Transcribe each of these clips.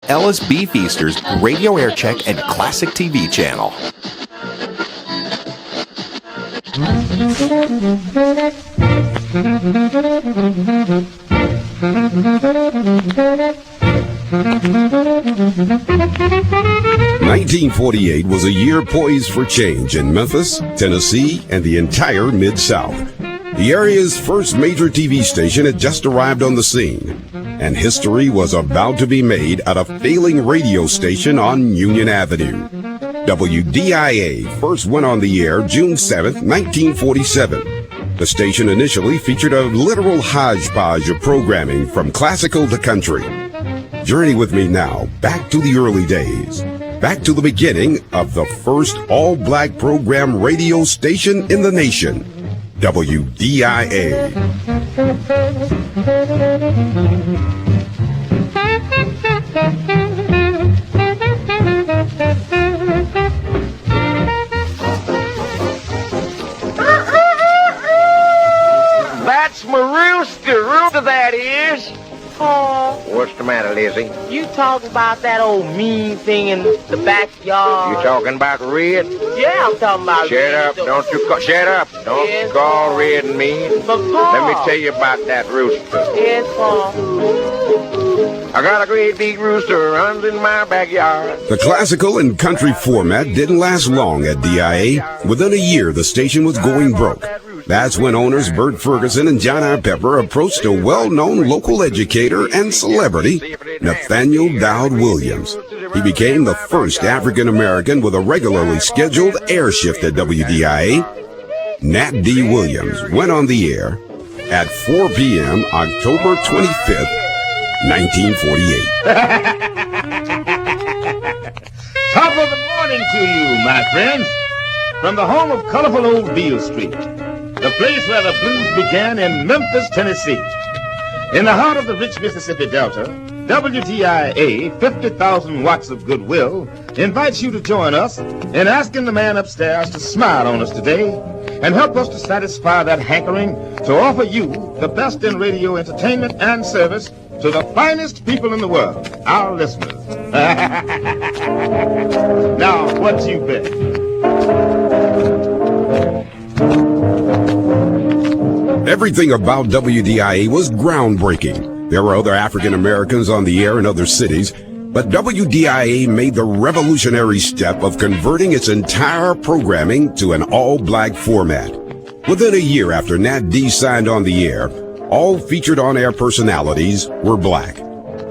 Ellis B. Feaster's Radio Aircheck and Classic TV channel. "1948 was a year poised for change in Memphis, Tennessee, and the entire Mid-South. The area's first major TV station had just arrived on the scene, and history was about to be made at a failing radio station on Union Avenue. WDIA first went on the air June 7, 1947. The station initially featured a literal hodgepodge of programming from classical to country. Journey with me now back to the early days, back to the beginning of the first all-black program radio station in the nation, WDIA. That's Maurice, that is. Oh. What's the matter, Lizzie? You talking about that old mean thing in the backyard? You talking about Red? Yeah, I'm talking about Red. Shut up. Don't call Red and mean. But Paul. Let me tell you about that rooster. Yes, Paul. I got a great big rooster runs in my backyard. The classical and country format didn't last long at DIA. Within a year, the station was going broke. That's when owners Bert Ferguson and John R. Pepper approached a well-known local educator and celebrity, Nathaniel Dowd Williams. He became the first African-American with a regularly scheduled air shift at WDIA. Nat D Williams went on the air at 4 p.m. October 25th, 1948. Top of the morning to you, my friends. From the home of colorful old Beale Street, the place where the blues began in Memphis, Tennessee. In the heart of the rich Mississippi Delta, WDIA, 50,000 watts of Goodwill, invites you to join us in asking the man upstairs to smile on us today and help us to satisfy that hankering to offer you the best in radio entertainment and service to the finest people in the world, our listeners. Now, what you bet? Everything about WDIA was groundbreaking. There were other African Americans on the air in other cities, but WDIA made the revolutionary step of converting its entire programming to an all-black format. Within a year after Nat D signed on the air, all featured on-air personalities were black.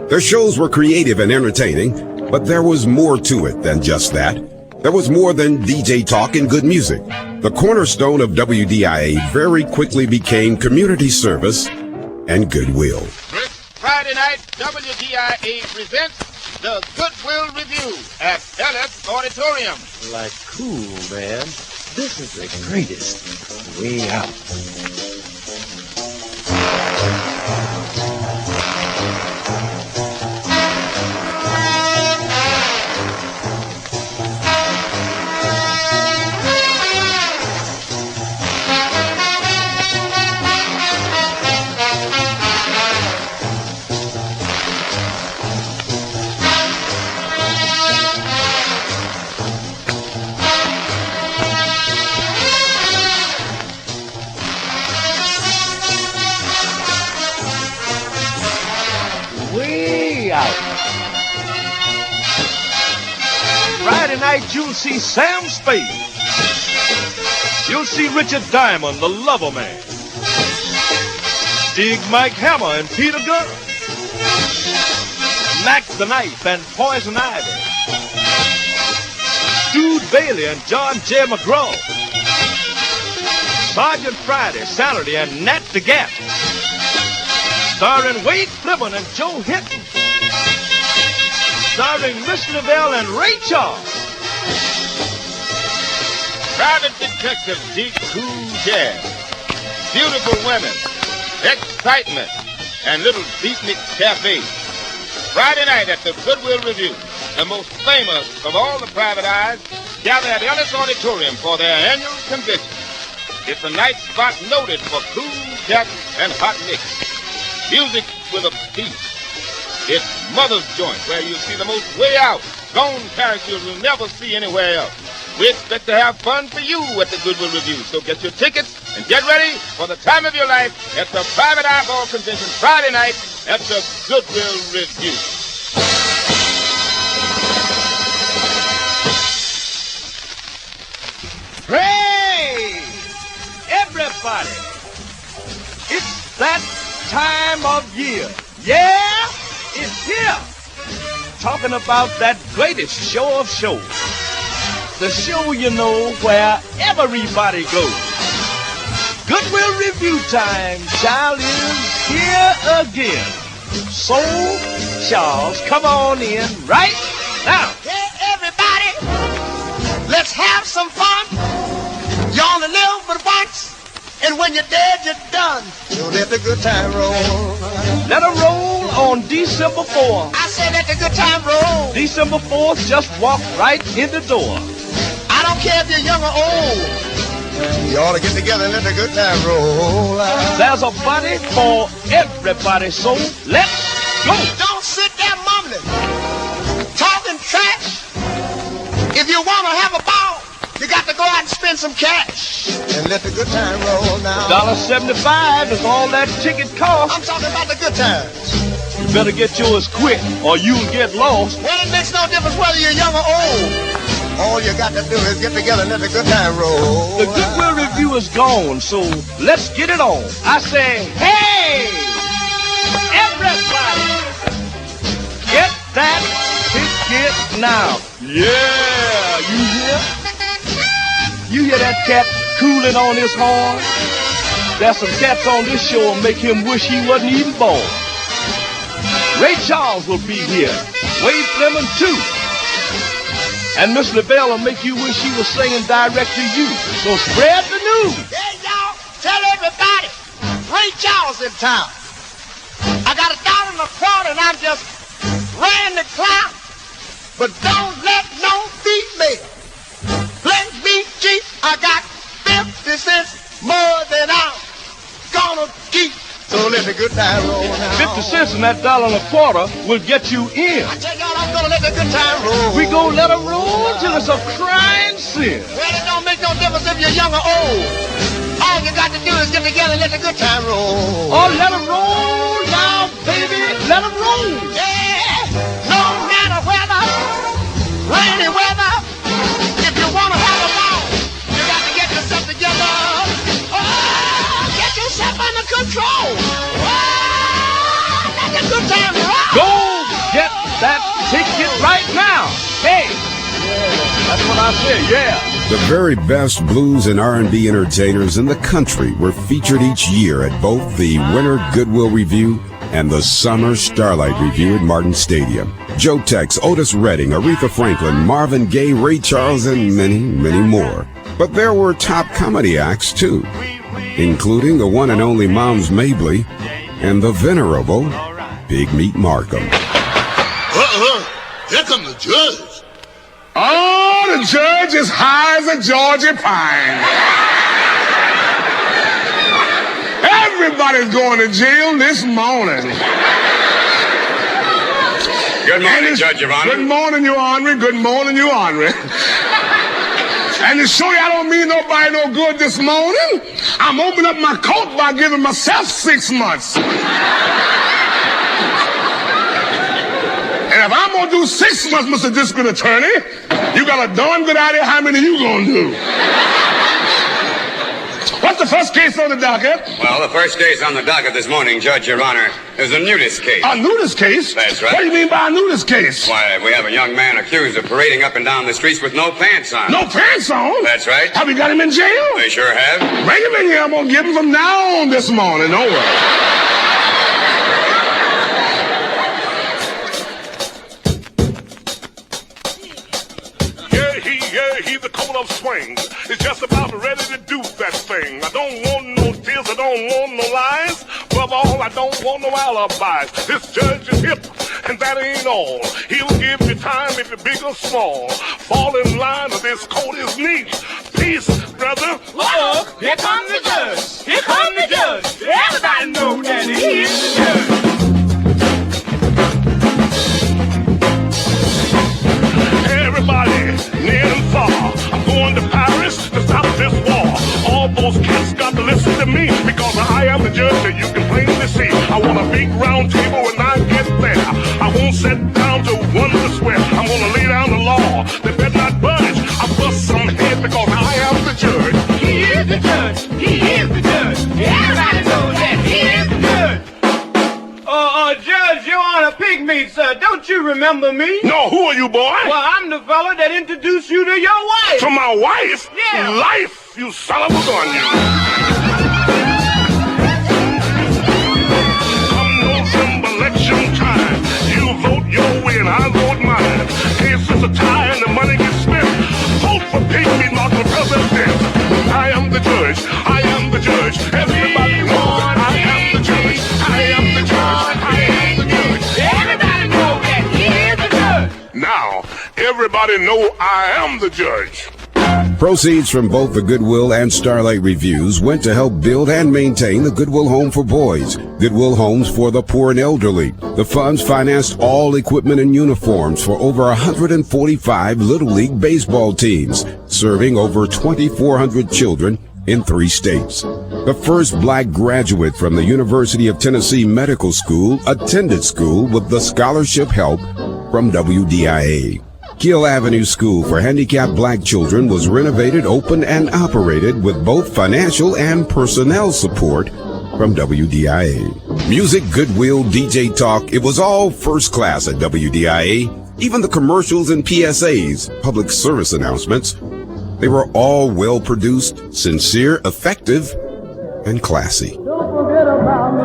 Their shows were creative and entertaining, but there was more to it than just that. There was more than DJ talk and good music. The cornerstone of WDIA very quickly became community service and goodwill. This Friday night, WDIA presents the Goodwill Review at Ellis Auditorium. Like cool, man. This is the greatest. Way out. Friday night, you'll see Sam Spade. You'll see Richard Diamond, the lover man. Dig Mike Hammer and Peter Gunn. Mac the Knife and Poison Ivy. Dude Bailey and John J. McGraw. Sergeant Friday, Saturday, and Nat the Gap. Starring Wade Flibbin and Joe Hinton. Starring Miss Lavelle and Ray Charles. Private Detective Deep Cool Jazz. Beautiful women. Excitement. And little Beatnik Cafe. Friday night at the Goodwill Review. The most famous of all the private eyes gather at Ellis Auditorium for their annual convention. It's a night spot noted for cool jacks and hot nicks. Music with a beat. It's Mother's Joint, where you'll see the most way out, gone characters you'll never see anywhere else. We expect to have fun for you at the Goodwill Review, so get your tickets and get ready for the time of your life at the Private Eyeball Convention Friday night at the Goodwill Review. Hey, everybody, it's that time of year. Yeah, it's here. Talking about that greatest show of shows. The show, you know, where everybody goes. Goodwill Review time, child, is here again. So, Charles, come on in right now. Hey, everybody, let's have some fun. You only live but once, and when you're dead, you're done. So let the good time roll. Let her roll on December 4th. I say let the good time roll. December 4th, just walk right in the door. I don't care if you're young or old. You ought to get together and let the good time roll. There's a body for everybody, so let's go. Don't sit there mumbling, talking trash. If you want to have a ball, you got to go out and spend some cash. And let the good time roll now. $1.75 is all that ticket costs. I'm talking about the good times. You better get yours quick or you'll get lost. Well, it makes no difference whether you're young or old. All you got to do is get together and let the good time roll. The Goodwill Review is gone, so let's get it on. I say, hey, everybody, get that ticket now. Yeah, you hear? You hear that cat cooling on his horn? There's some cats on this show will make him wish he wasn't even born. Ray Charles will be here. Wade Fleming too. And Miss LaBelle will make you wish she was singing direct to you. So spread the news. Hey, y'all, tell everybody, Ray Charles in town. I got $1.25 and I'm just ran the clown. But don't let no female let me cheap. I got 50 cents more than I'm gonna keep. So let the good time roll now. 50 cents and that $1.25 will get you in. I tell y'all I'm gonna let the good time roll. We gonna let her roll till it's a crying sin. Well, it don't make no difference if you're young or old. All you got to do is get together and let the good time roll. Oh, let her roll now, baby. Let her roll. Yeah, no matter weather, rainy weather, if you wanna have a ball, you got to get yourself together. Get yourself under control. Let the good time roll. Go get that ticket right now. Hey, that's what I said, yeah. The very best blues and R&B entertainers in the country were featured each year at both the Winter Goodwill Review and the Summer Starlight Review at Martin Stadium. Joe Tex, Otis Redding, Aretha Franklin, Marvin Gaye, Ray Charles, and many, many more. But there were top comedy acts, too, including the one and only Moms Mabley and the venerable Big Meat Markham. Here come the judge. Oh, the judge is high as a Georgia pine. Everybody's going to jail this morning. Good morning, Judge, Your Honor. Good morning, Your Honor. Good morning, Your Honor. And to show you I don't mean nobody no good this morning, I'm opening up my coat by giving myself 6 months. And if I'm going to do 6 months, Mr. District Attorney, you got a darn good idea how many you going to do. What's the first case on the docket? Well, the first case on the docket this morning, Judge, Your Honor, is a nudist case. A nudist case? That's right. What do you mean by a nudist case? Why, we have a young man accused of parading up and down the streets with no pants on. No pants on? That's right. Have you got him in jail? They sure have. Bring him in here. I'm going to give him from now on this morning. Don't worry. He's the coat of swing. It's just about ready to do that thing. I don't want no tears, I don't want no lies. Above all, I don't want no alibis. This judge is hip, and that ain't all. He'll give you time if you're big or small. Fall in line or this coat is neat. Peace, brother. Uh-oh, here comes the judge. Here comes the judge. Everybody knows that he is the judge. the judge that you can plainly see. I want a big round table when I get there. I won't sit down to wonder swear. I'm gonna lay down the law. They better not budge. I bust some head because I am the judge. He is the judge. He is the judge. Everybody knows that he is the judge. Judge, Your Honor, pigmeat, sir. Don't you remember me? No, who are you, boy? Well, I'm the fella that introduced you to your wife. To my wife? Yeah. Life, you son of a gun, you. Come November election time, you vote your way and I vote mine. Case is a tie and the money gets spent. Vote for pigmeat, not for president. I am the judge. I am the judge. Everybody knows that I am the judge. I am the judge. I am the judge. Everybody knows that he is the judge. Now, everybody know I am the judge. Proceeds from both the Goodwill and Starlight reviews went to help build and maintain the Goodwill Home for Boys, Goodwill Homes for the Poor and Elderly. The funds financed all equipment and uniforms for over 145 Little League baseball teams, serving over 2,400 children in 3 states. The first black graduate from the University of Tennessee Medical School attended school with the scholarship help from WDIA. Kiel Avenue School for Handicapped Black Children was renovated, opened, and operated with both financial and personnel support from WDIA. Music, Goodwill, DJ Talk, it was all first class at WDIA. Even the commercials and PSAs, public service announcements, they were all well produced, sincere, effective, and classy. Don't forget about me,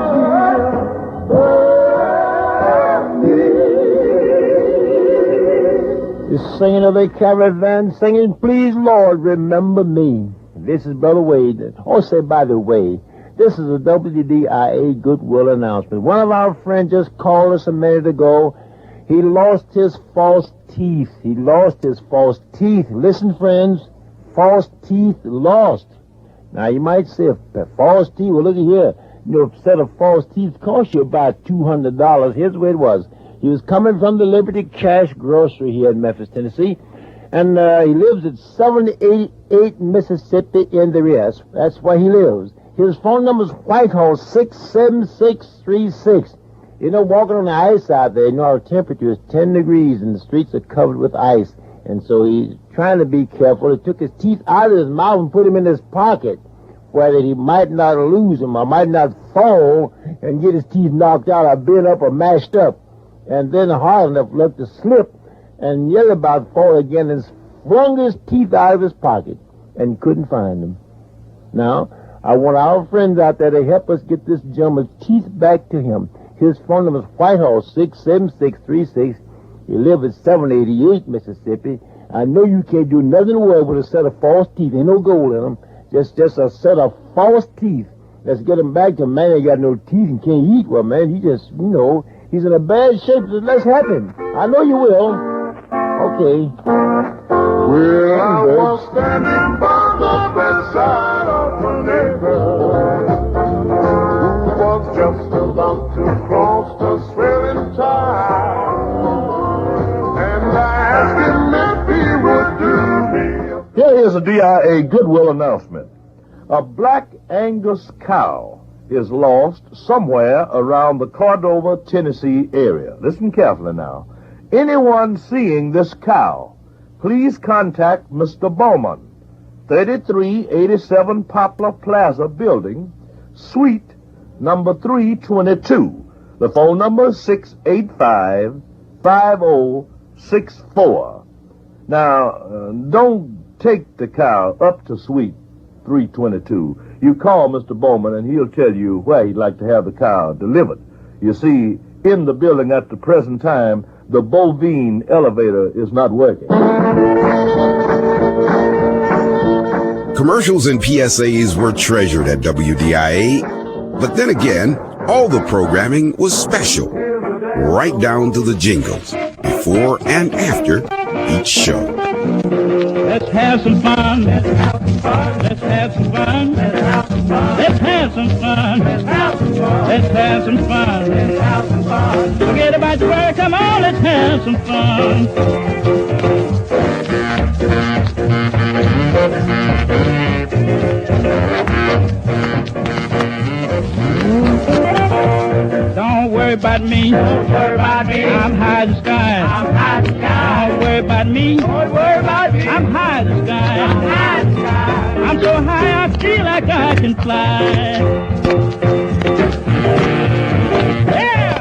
The singing of a caravan, singing, please, Lord, remember me. This is Brother Wade. Oh, say, by the way, this is a WDIA Goodwill announcement. One of our friends just called us a minute ago. He lost his false teeth. He lost his false teeth. Listen, friends, false teeth lost. Now, you might say, false teeth, well, look at here. You know, a set of false teeth cost you about $200. Here's the way it was. He was coming from the Liberty Cash Grocery here in Memphis, Tennessee, and he lives at 788 Mississippi in the rear. That's where he lives. His phone number is Whitehall 67636. You know, walking on the ice out there, you know, our temperature is 10 degrees and the streets are covered with ice. And so he's trying to be careful. He took his teeth out of his mouth and put them in his pocket where that he might not lose them or might not fall and get his teeth knocked out or bent up or mashed up. And then hard enough left to slip and yet about fall again and flung his teeth out of his pocket and couldn't find them. Now, I want our friends out there to help us get this gentleman's teeth back to him. His phone number is Whitehall 67636. He lives at 788 Mississippi. I know you can't do nothing well with a set of false teeth. Ain't no gold in them. Just a set of false teeth. Let's get him back to man. He got no teeth and can't eat. Well, man, he just, you know, he's in a bad shape. So let's help him. I know you will. Okay. Well, I was standing by the bedside of a neighbor who was just about to cross the swelling tide, and I asked him if he would do me. Here is a DIA Goodwill announcement. A black Angus cow is lost somewhere around the Cordova, Tennessee area. Listen carefully now. Anyone seeing this cow, please contact Mr. Bowman, 3387 Poplar Plaza Building, Suite number 322. The phone number is 685-5064. Now, don't take the cow up to Suite 322. You call Mr. Bowman and he'll tell you where he'd like to have the cow delivered. You see, in the building at the present time, the bovine elevator is not working. Commercials and PSAs were treasured at WDIA, but then again, all the programming was special, right down to the jingles, before and after each show. Let's have some fun. Let's have some fun. Let's have some fun. Let's have some fun. Let's have some fun. Let's have some fun. Let's have some fun. Let's have some fun. Forget about the work. Come on, let's have some fun. about me. Don't worry about me. I'm high as the sky. I'm high as the sky. Don't worry about me. Don't worry about me. I'm high as the sky. I'm high as the sky. I'm so high I feel like I can fly. Yeah!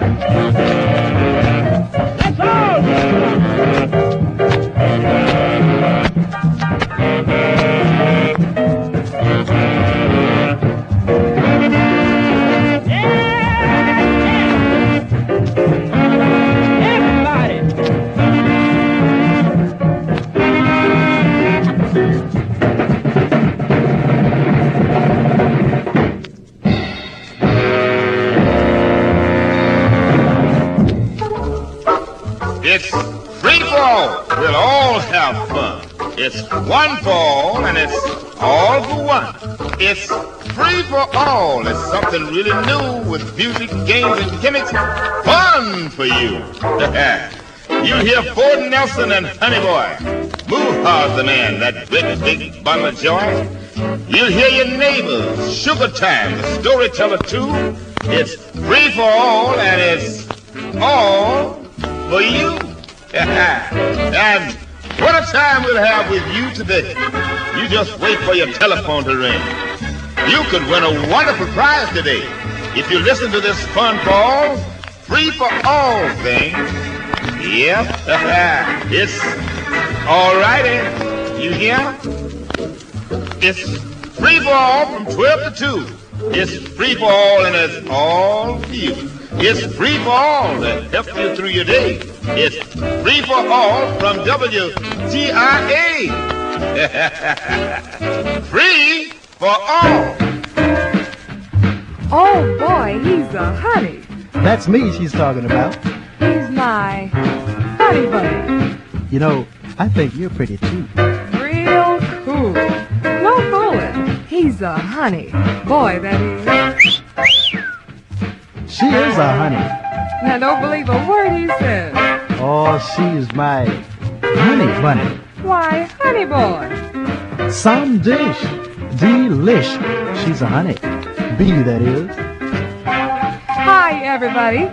That's all! It's free for all. We'll all have fun. It's one for all, and it's all for one. It's free for all. It's something really new with music, games, and gimmicks. Fun for you. You hear Ford Nelson and Honey Boy. Move hard the man, that great big bundle of joy. You'll hear your neighbors, Sugar Time, the storyteller too. It's free for all, and it's all for you. And what a time we'll have with you today. You just wait for your telephone to ring. You could win a wonderful prize today if you listen to this fun for all, free for all thing. Yep, it's all righty. You hear? It's free for all from 12 to 2. It's free for all and it's all for you. It's free for all to help you through your day. It's free for all from WDIA. Free for all. Oh boy, he's a honey. That's me she's talking about. He's my honey bunny. You know, I think you're pretty too. Real cool. No fooling. He's a honey. Boy, that is. She is a honey. Now don't believe a word he says. Oh, she's my honey bunny. Why, honey boy. Some dish. Delish. She's a honey. Bee, that is. Hi, everybody.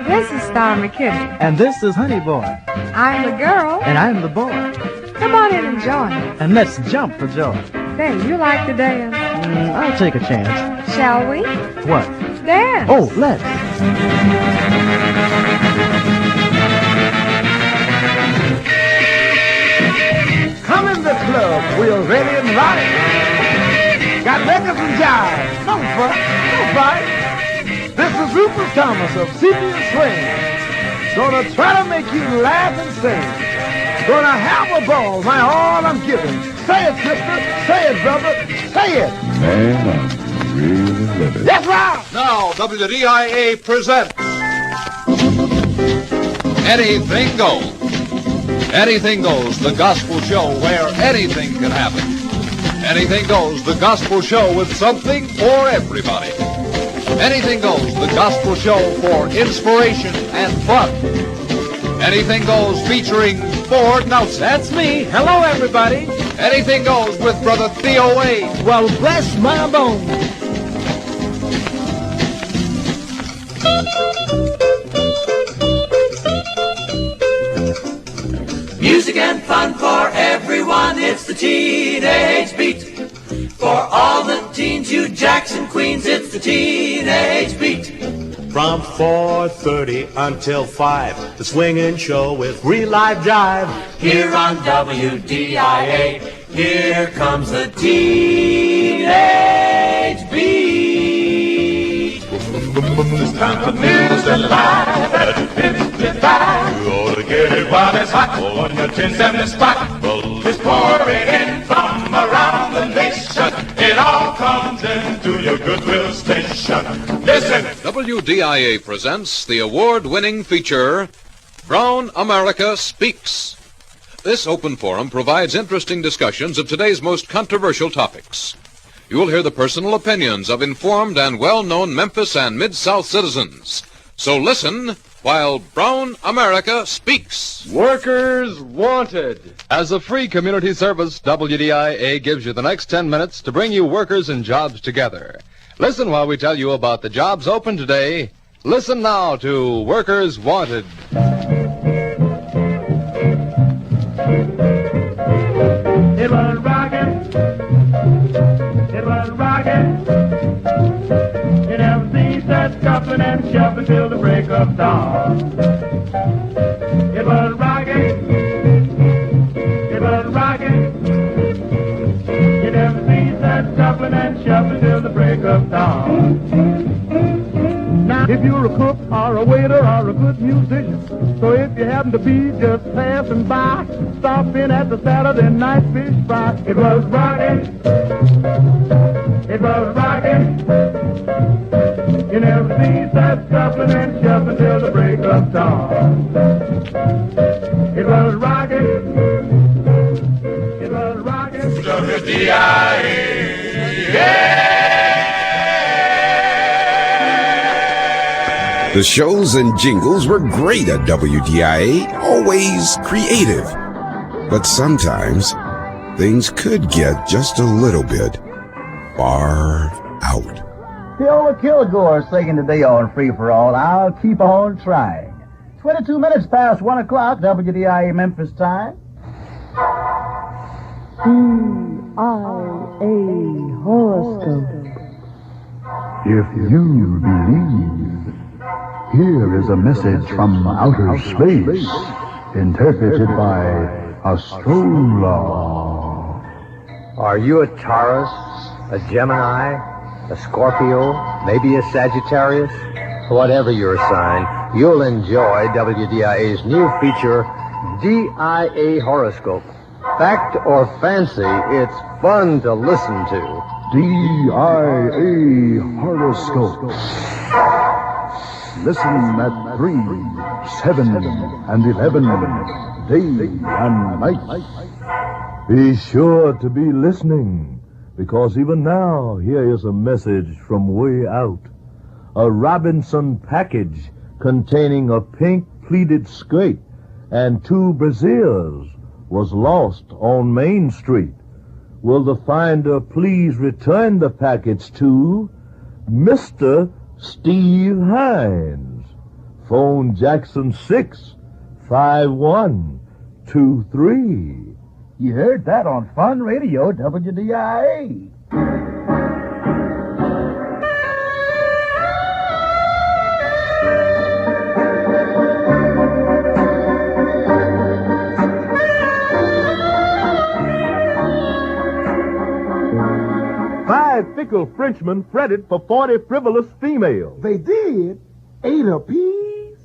This is Star McKinney. And this is Honey Boy. I'm the girl. And I'm the boy. Come on in and join us. And let's jump for joy. Say, you like to dance? I'll take a chance. Shall we? What? Dance. Oh, let's. Come in the club, we're ready and right. Got records and jive. No fuss, no fight. This is Rufus Thomas of Sepia Swing. Gonna try to make you laugh and sing. Gonna have a ball, my all I'm giving. Say it, sister, say it, brother, say it. Man, I'm really living. That's right. Now, WDIA presents Anything Goes. Anything Goes, the gospel show where anything can happen. Anything Goes, the gospel show with something for everybody. Anything Goes, the gospel show for inspiration and fun. Anything Goes featuring Ford Nelson. That's me. Hello, everybody. Anything Goes with Brother Theo. Well, bless my bones. Music and fun for everyone, it's the Teenage Beat. For all the teens, you jacks and queens, it's the Teenage Beat. From 4:30 until 5, the swinging show with real live jive. Here on WDIA, here comes the Teenage Beat. It's time for news and live at 55. You ought to get it while it's hot on your 1070 spot. Well, it's pouring in from around the nation. It all comes into your Goodwill station. Listen. WDIA presents the award-winning feature, Brown America Speaks. This open forum provides interesting discussions of today's most controversial topics. You'll hear the personal opinions of informed and well-known Memphis and Mid-South citizens. So listen while Brown America Speaks. Workers Wanted. As a free community service, WDIA gives you the next 10 minutes to bring you workers and jobs together. Listen while we tell you about the jobs open today Listen now to Workers Wanted. It was rocking. It was rocking. You never ceased that scuffling and shuffling till the break of dawn. It was rocking. It was rocking. You never ceased that scuffling and shuffling till the break of dawn. Now, if you're a cook or a waiter or a good musician, so if you happen to be just passing by, stop in at the Saturday night fish fry. It was rocking. It was rocking. You never cease that scuffling and shuffling till the break of dawn. It was rocking. It was rocking. WDIA. Yeah! The shows and jingles were great at WDIA, always creative. But sometimes things could get just a little bit far out. Theo Kilgore singing today on Free for All. I'll keep on trying. 22 minutes past 1 o'clock, WDIA Memphis time. DIA horoscope. If you believe, here is a message from outer space, interpreted by a stroller. Are you a Taurus, a Gemini, a Scorpio, maybe a Sagittarius? Whatever your sign, you'll enjoy WDIA's new feature, DIA Horoscope. Fact or fancy, it's fun to listen to. DIA Horoscope. Listen at 3, 7, and 11, day and night. Be sure to be listening, because even now, here is a message from way out. A Robinson package containing a pink pleated skirt and 2 brassieres was lost on Main Street. Will the finder please return the package to Mr. Steve Hines? Phone Jackson 65123. You heard that on Fun Radio, WDIA. Five fickle Frenchmen fretted for 40 frivolous females. They did? 8 apiece?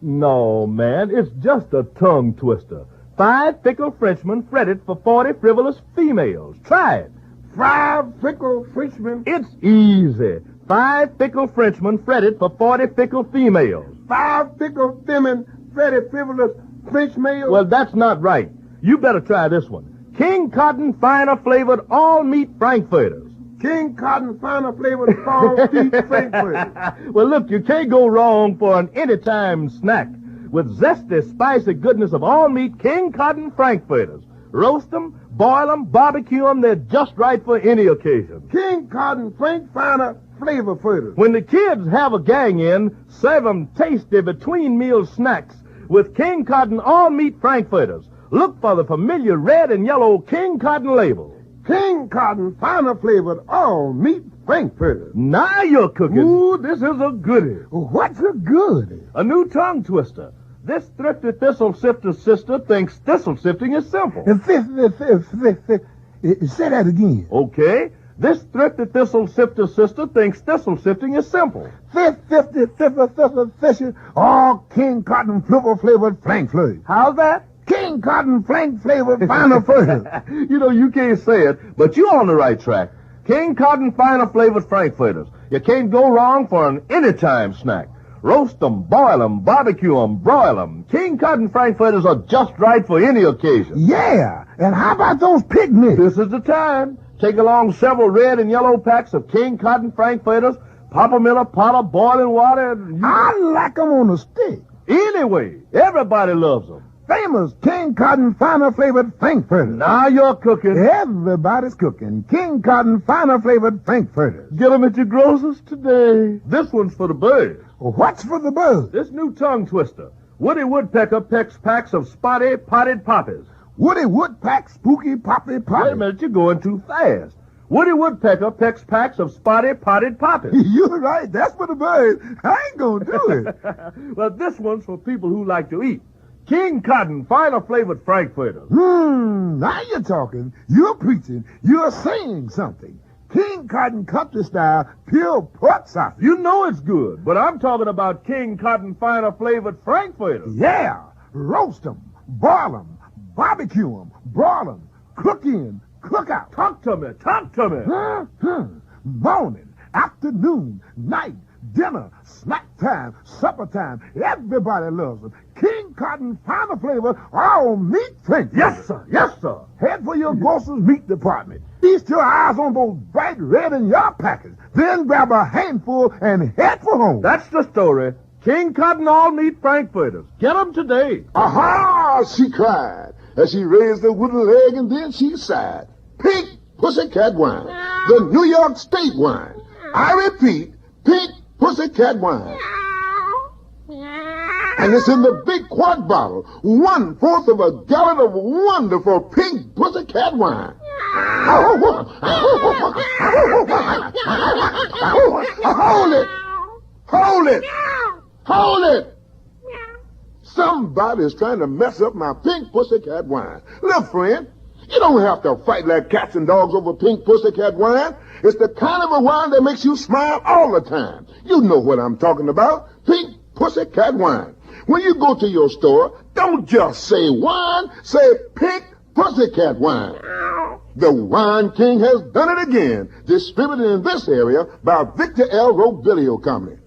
No, man, it's just a tongue twister. 5 fickle Frenchmen fretted for 40 frivolous females. Try it. 5 fickle Frenchmen? It's easy. 5 fickle Frenchmen fretted for 40 fickle females. 5 fickle women fretted frivolous French males? Well, that's not right. You better try this one. King Cotton finer flavored all meat frankfurters. King Cotton finer flavored all meat frankfurters. Well, look, you can't go wrong for an anytime snack with zesty, spicy goodness of all meat King Cotton frankfurters. Roast them, boil them, barbecue them. They're just right for any occasion. King Cotton frankfurter flavor fritters. When the kids have a gang in, serve them tasty between meal snacks with King Cotton all meat frankfurters. Look for the familiar red and yellow King Cotton label. King Cotton finer flavored all meat frankfurters. Now you're cooking. Ooh, this is a goodie. What's a goodie? A new tongue twister. This thrifty thistle sifter sister thinks thistle sifting is simple. Say that again. Okay. This thrifty thistle sifter sister thinks thistle sifting is simple. All King Cotton flavored frankfurters. How's that? King Cotton flank flavored finer fritters. You know, you can't say it, but you're on the right track. King Cotton finer flavored frankfurters. You can't go wrong for an anytime snack. Roast them, boil them, barbecue them, broil them. King Cotton frankfurters are just right for any occasion. Yeah, and how about those picnics? This is the time. Take along several red and yellow packs of King Cotton frankfurters, pop them in a pot of boiling water. I like them on a stick. Anyway, everybody loves them. Famous King Cotton finer flavored frankfurters. Now you're cooking. Everybody's cooking. King Cotton finer flavored frankfurters. Get them at your grocer's today. This one's for the birds. What's for the bird? This new tongue twister. Woody Woodpecker pecks packs of spotty potted poppies. Woody Woodpecker, spooky poppy poppy. Wait a minute, you're going too fast. Woody Woodpecker pecks packs of spotty potted poppies. You're right, that's for the bird. I ain't gonna do it. Well, this one's for people who like to eat. King Cotton, finer flavored frankfurters. Now you're talking. You're preaching. You're saying something. King Cotton country style pure pork sausage. You know it's good, but I'm talking about King Cotton finer flavored frankfurters. Yeah, roast them, boil them, barbecue them, broil them, cook in, cook out. Talk to me. Morning, afternoon, night, dinner, snack time, supper time. Everybody loves them. King Cotton finer flavor, all meat frankfurters. Yes, sir. Head for your grocer's meat department. Feast your eyes on those bright red in your package. Then grab a handful and head for home. That's the story. King Cotton all-meat frankfurters. Get them today. Aha! She cried as she raised the wooden leg and then she sighed. Pink Pussycat wine. The New York State wine. I repeat, Pink Pussycat wine. And it's in the big quart bottle, 1/4 of a gallon of wonderful Pink Pussycat wine. Hold it! Hold it! Hold it! Somebody's trying to mess up my Pink Pussycat wine. Look, friend, you don't have to fight like cats and dogs over Pink Pussycat wine. It's the kind of a wine that makes you smile all the time. You know what I'm talking about. Pink Pussycat wine. When you go to your store, don't just say wine, say Pink Pussycat wine. The Wine King has done it again, distributed in this area by Victor L. Robilio Company.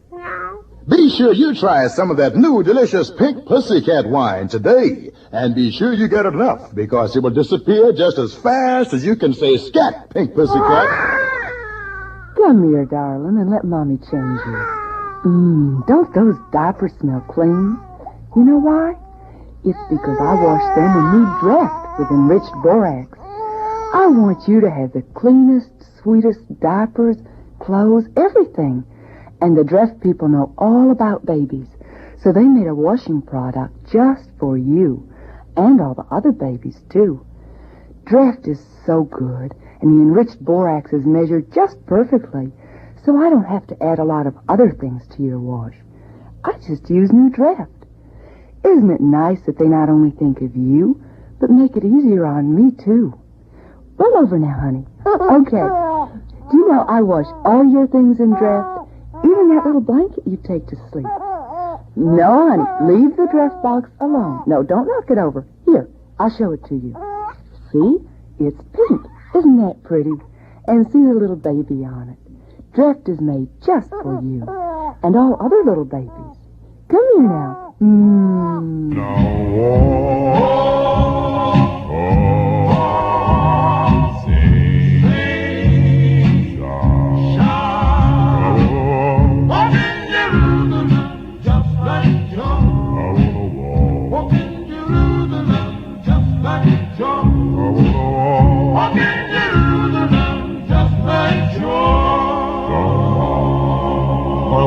Be sure you try some of that new delicious Pink Pussycat wine today. And be sure you get enough, because it will disappear just as fast as you can say scat, Pink Pussycat. Come here, darling, and let Mommy change you. Don't those diapers smell clean? You know why? It's because I washed them in new Dreft with enriched borax. I want you to have the cleanest, sweetest diapers, clothes, everything. And the Dreft people know all about babies, so they made a washing product just for you, and all the other babies, too. Dreft is so good, and the enriched borax is measured just perfectly, so I don't have to add a lot of other things to your wash. I just use new Dreft. Isn't it nice that they not only think of you, but make it easier on me, too? Roll over now, honey. Okay. Do you know I wash all your things in Dreft? Even that little blanket you take to sleep. No, honey, leave the Dreft box alone. No, don't knock it over. Here, I'll show it to you. See? It's pink. Isn't that pretty? And see the little baby on it. Dreft is made just for you. And all other little babies. Come here now.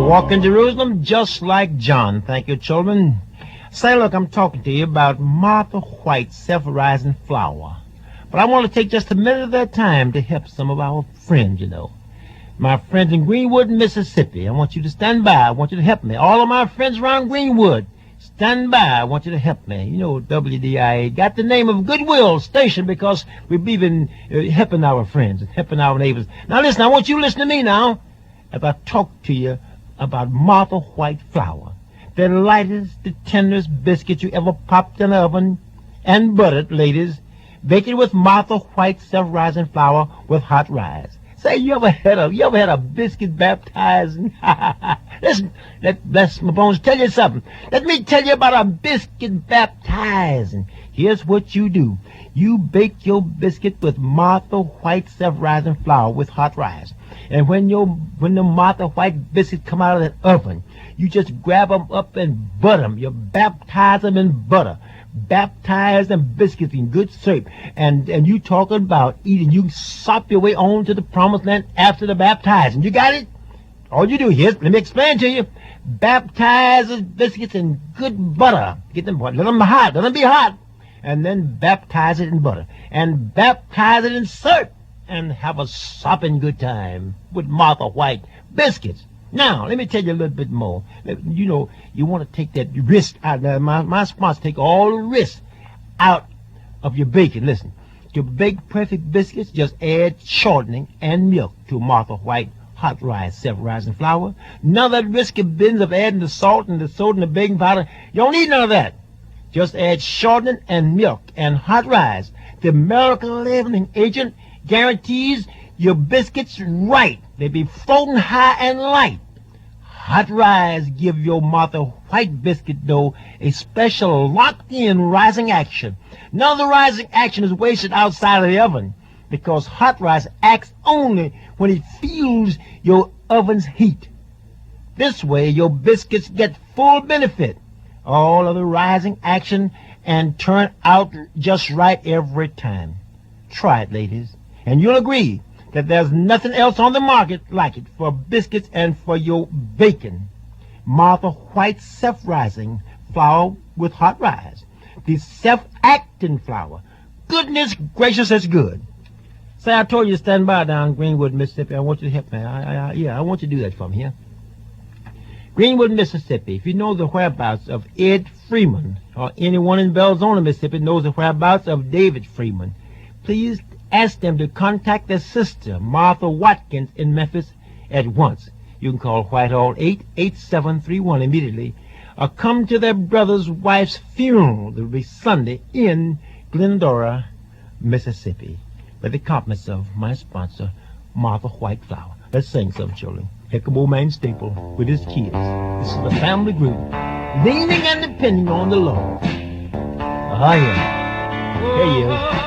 Walk in Jerusalem just like John. Thank you, children. Say, look, I'm talking to you about Martha White's self-rising flower. But I want to take just a minute of their time to help some of our friends, you know. My friends in Greenwood, Mississippi. I want you to stand by. I want you to help me. All of my friends around Greenwood, stand by. I want you to help me. You know, WDIA got the name of Goodwill Station because we believe in helping our friends and helping our neighbors. Now, listen, I want you to listen to me now as I talk to you about Martha White flour. The lightest, the tenderest biscuit you ever popped in the oven and buttered, ladies. Bake it with Martha White self-rising flour with hot rise. Say, you ever had a biscuit baptized? Listen, bless my bones, tell you something. Let me tell you about a biscuit baptizing. Here's what you do. You bake your biscuit with Martha White self-rising flour with hot rise. And when the Martha White biscuits come out of that oven, you just grab them up and butter them. You baptize them in butter. Baptize them biscuits in good shape. And you talking about eating. You sop your way on to the promised land after the baptizing. You got it? All you do, let me explain to you. Baptize the biscuits in good butter. Get them hot. Let them be hot. And then baptize it in butter. And baptize it in syrup. And have a sopping good time with Martha White biscuits. Now, let me tell you a little bit more. You know, you want to take that risk out. Now, my sponsor take all the risk out of your bacon. Listen, to bake perfect biscuits, just add shortening and milk to Martha White hot rise, self-rising flour. None of that risky business of adding the salt and the soda and the baking powder. You don't need none of that. Just add shortening and milk and hot rise. The miracle leavening agent guarantees your biscuits right. They be floating high and light. Hot rise give your Martha White biscuit dough a special locked-in rising action. None of the rising action is wasted outside of the oven because hot rise acts only when it feels your oven's heat. This way, your biscuits get full benefit. All of the rising action and turn out just right every time. Try it, ladies, and you'll agree that there's nothing else on the market like it for biscuits and for your bacon. Martha White self-rising flour with hot rise. The self-acting flour. Goodness gracious, that's good. Say, I told you to stand by down Greenwood, Mississippi. I want you to help me. I want you to do that for me here. Greenwood, Mississippi. If you know the whereabouts of Ed Freeman, or anyone in Belzona, Mississippi knows the whereabouts of David Freeman, please ask them to contact their sister, Martha Watkins, in Memphis at once. You can call Whitehall 88731 immediately, or come to their brother's wife's funeral. That will be Sunday in Glendora, Mississippi, with the compliments of my sponsor, Martha White Flour. Let's sing some, children. Here come old man Staple with his kids. This is the family group, leaning and depending on the Lord. Ah, yeah. Here he is.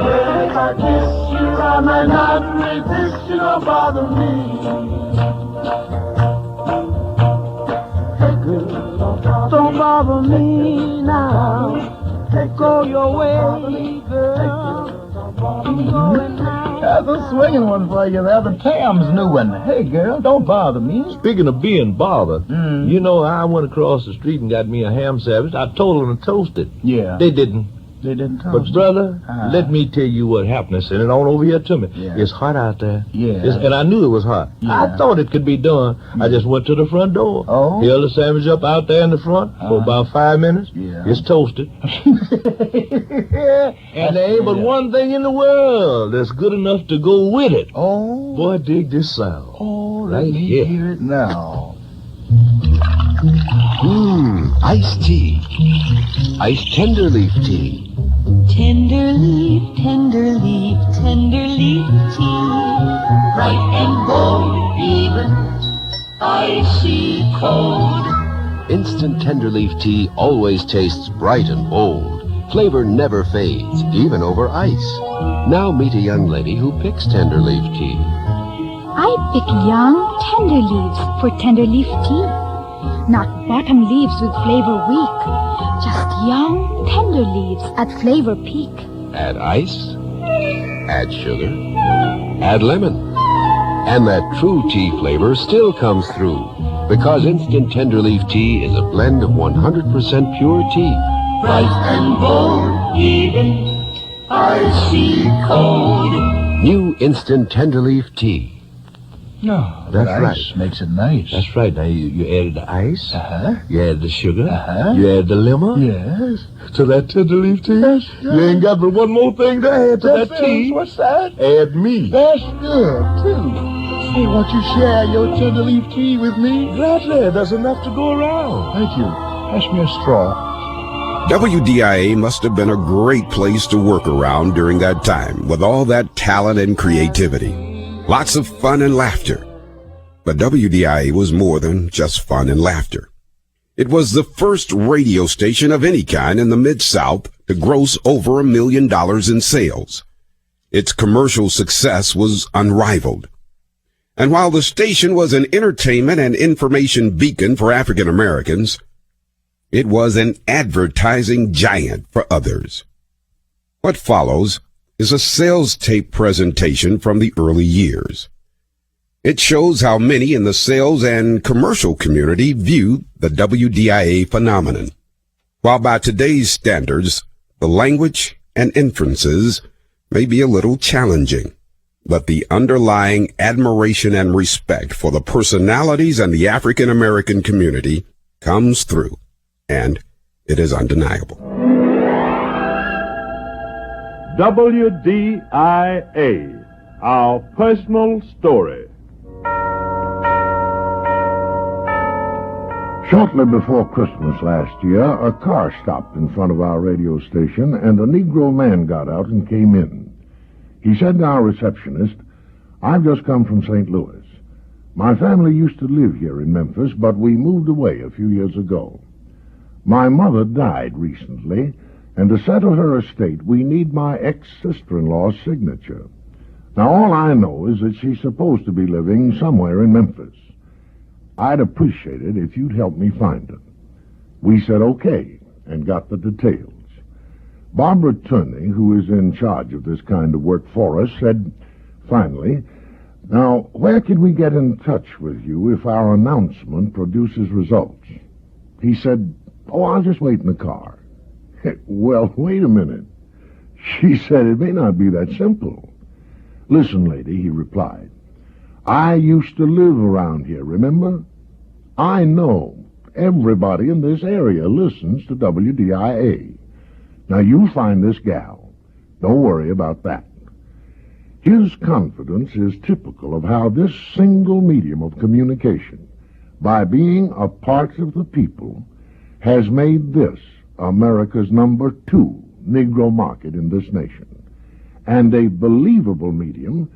If I kiss you, I might not resist you, don't bother me. Hey girl, don't bother me now. Go your way, girl. Going now. That's a swinging one for you there, the Tam's new one. Hey girl, don't bother me. Speaking of being bothered, you know, I went across the street and got me a ham sandwich. I told them to toast it. Yeah. They didn't. They didn't toast But, brother, let me tell you what happened. Send it on over here to me. Yeah. It's hot out there. Yeah. And I knew it was hot. Yeah. I thought it could be done. I just went to the front door. Oh? Held the sandwich up out there in the front for about 5 minutes. Yeah. It's toasted. And there ain't but one thing in the world that's good enough to go with it. Oh? Boy, dig this sound. Oh, let Right me here. hear it now. Iced tea. Iced tender leaf tea. Tender leaf, tender leaf, tender leaf tea. Bright and bold, even icy cold. Instant tender leaf tea always tastes bright and bold. Flavor never fades, even over ice. Now meet a young lady who picks tender leaf tea. I pick young, tender leaves for tender leaf tea. Not bottom leaves with flavor weak. Just young, tender leaves at flavor peak. Add ice, add sugar, add lemon. And that true tea flavor still comes through, because instant tender leaf tea is a blend of 100% pure tea. Bright and bold, even icy cold. New instant tender leaf tea. No, That's ice right. makes it nice. That's right. Now, you added the ice. Uh-huh. You added the sugar. Uh-huh. You added the lemon. Yes. To that tender leaf tea. That's You ain't got but one more thing to add to that tea. What's that? Add me. That's good, too. Hey, won't you share your tender leaf tea with me? Gladly. There's enough to go around. Thank you. Pass me a straw. WDIA must have been a great place to work around during that time with all that talent and creativity. Lots of fun and laughter. But WDIA was more than just fun and laughter. It was the first radio station of any kind in the Mid-South to gross over $1 million in sales. Its commercial success was unrivaled. And while the station was an entertainment and information beacon for African Americans, it was an advertising giant for others. What follows is a sales tape presentation from the early years. It shows how many in the sales and commercial community view the WDIA phenomenon. While by today's standards, the language and inferences may be a little challenging, but the underlying admiration and respect for the personalities and the African American community comes through, and it is undeniable. WDIA, our personal story. Shortly before Christmas last year, a car stopped in front of our radio station, and a Negro man got out and came in. He said to our receptionist, "I've just come from St. Louis. My family used to live here in Memphis, but we moved away a few years ago. My mother died recently, and to settle her estate, we need my ex-sister-in-law's signature. Now, all I know is that she's supposed to be living somewhere in Memphis. I'd appreciate it if you'd help me find her." We said okay, and got the details. Barbara Turney, who is in charge of this kind of work for us, said, finally, "Now, where can we get in touch with you if our announcement produces results?" He said, "Oh, I'll just wait in the car." Well, wait a minute. She said it may not be that simple. "Listen, lady," he replied. "I used to live around here, remember? I know everybody in this area listens to WDIA. Now, you find this gal. Don't worry about that." His confidence is typical of how this single medium of communication, by being a part of the people, has made this America's #2 Negro market in this nation, and a believable medium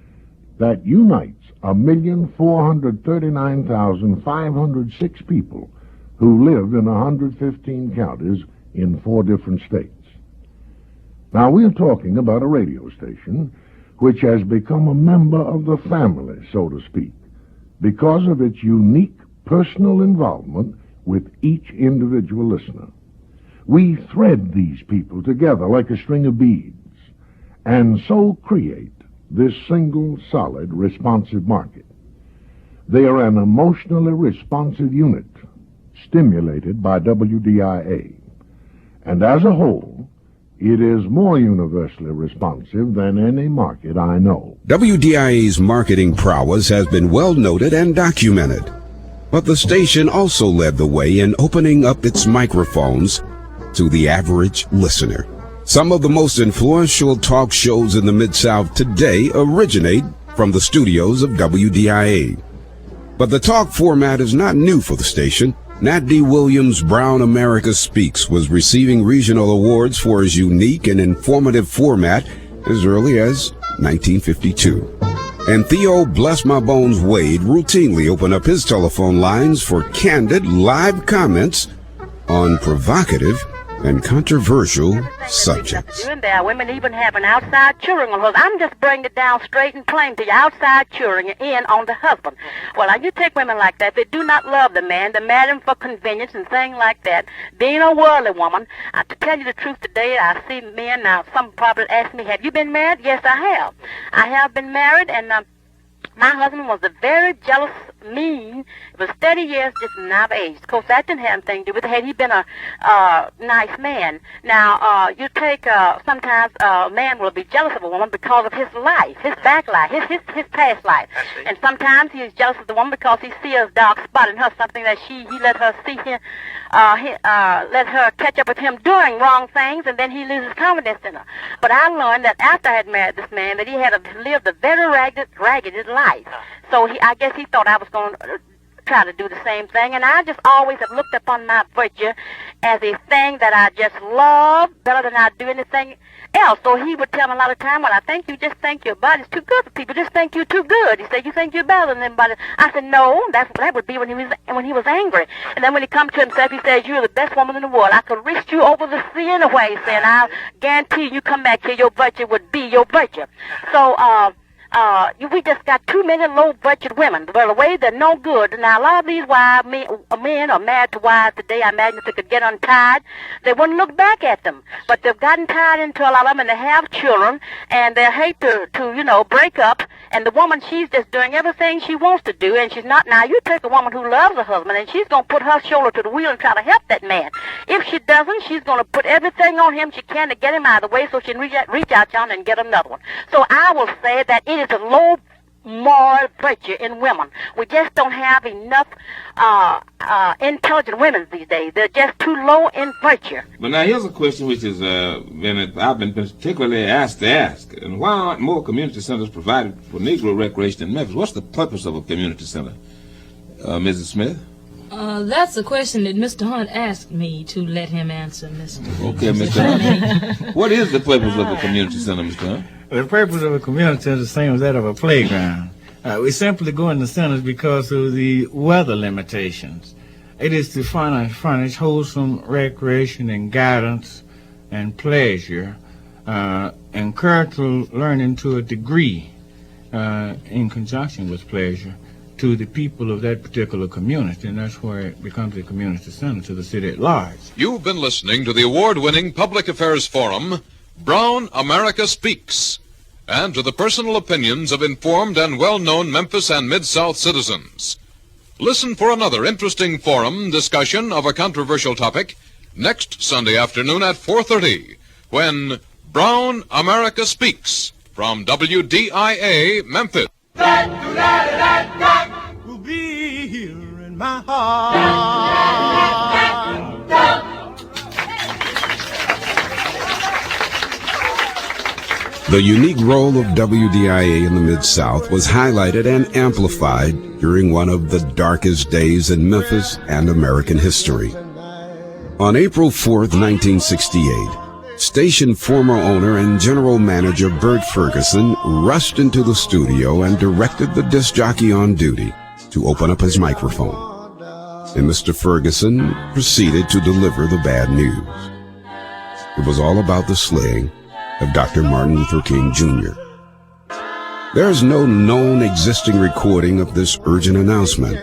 that unites 1,439,506 people who live in 115 counties in 4 different states. Now, we're talking about a radio station which has become a member of the family, so to speak, because of its unique personal involvement with each individual listener. We thread these people together like a string of beads, and so create this single, solid, responsive market. They are an emotionally responsive unit, stimulated by WDIA, and as a whole, it is more universally responsive than any market I know. WDIA's marketing prowess has been well noted and documented, but the station also led the way in opening up its microphones to the average listener. Some of the most influential talk shows in the Mid-South today originate from the studios of WDIA. But the talk format is not new for the station. Nat D Williams' Brown America Speaks was receiving regional awards for his unique and informative format as early as 1952. And Theo Bless My Bones Wade routinely opened up his telephone lines for candid live comments on provocative and controversial subjects. And there are women even having outside cheering on husbands. I'm just bringing it down straight and plain to you. Outside cheering in on the husband. Well, now you take women like that. They do not love the man. They marry him for convenience and things like that. Being a worldly woman, to tell you the truth today, I see men now. Some probably ask me, "Have you been married?" Yes, I have. I have been married, and my husband was a very jealous, mean. It was 30 years different than our age. Of course, that didn't have anything to do with it. Had he been a nice man. Now, you take, sometimes a man will be jealous of a woman because of his life, his back life, his past life. And sometimes he is jealous of the woman because he sees a dark spot in her, something that he let her see him, let her catch up with him doing wrong things, and then he loses confidence in her. But I learned that after I had married this man, that he had lived a very ragged life. So I guess he thought I was going to try to do the same thing, and I just always have looked upon my virtue as a thing that I just love better than I do anything else. So he would tell me a lot of time, "Well, I think you just think your body's too good for people. Just think you're too good." He said, "You think you're better than anybody." I said, "No, that would be when he was angry." And then when he come to himself, he says, "You're the best woman in the world. I could risk you over the sea anyway," saying, "I'll guarantee you come back here, your virtue would be your virtue." So we just got too many low-budget women. Well, the way they're no good. Now, a lot of these men are married to wives today. I imagine if they could get untied, they wouldn't look back at them. But they've gotten tied into a lot of them, and they have children, and they hate to break up. And the woman, she's just doing everything she wants to do, and she's not. Now, you take a woman who loves her husband, and she's going to put her shoulder to the wheel and try to help that man. If she doesn't, she's going to put everything on him she can to get him out of the way so she can reach out yonder and get another one. So I will say that it is a low moral virtue in women. We just don't have enough intelligent women these days. They're just too low in virtue. But now here's a question which is I've been particularly asked to ask. And why aren't more community centers provided for Negro recreation in Memphis? What's the purpose of a community center, Mrs. Smith? That's a question that Mr. Hunt asked me to let him answer, Mr. Okay, Mr. Hunt. What is the purpose of a community center, Mr. Hunt? The purpose of a community center is the same as that of a playground. We simply go in the centers because of the weather limitations. It is to furnish wholesome recreation and guidance and pleasure, encourage learning to a degree in conjunction with pleasure to the people of that particular community, and that's where it becomes a community center to the city at large. You've been listening to the award-winning Public Affairs Forum, Brown America Speaks, and to the personal opinions of informed and well-known Memphis and Mid-South citizens. Listen for another interesting forum discussion of a controversial topic next Sunday afternoon at 4:30, when Brown America Speaks from WDIA Memphis. Will be here in my heart. The unique role of WDIA in the Mid-South was highlighted and amplified during one of the darkest days in Memphis and American history. On April 4th, 1968, station former owner and general manager Bert Ferguson rushed into the studio and directed the disc jockey on duty to open up his microphone. And Mr. Ferguson proceeded to deliver the bad news. It was all about the slaying of Dr. Martin Luther King, Jr. There is no known existing recording of this urgent announcement.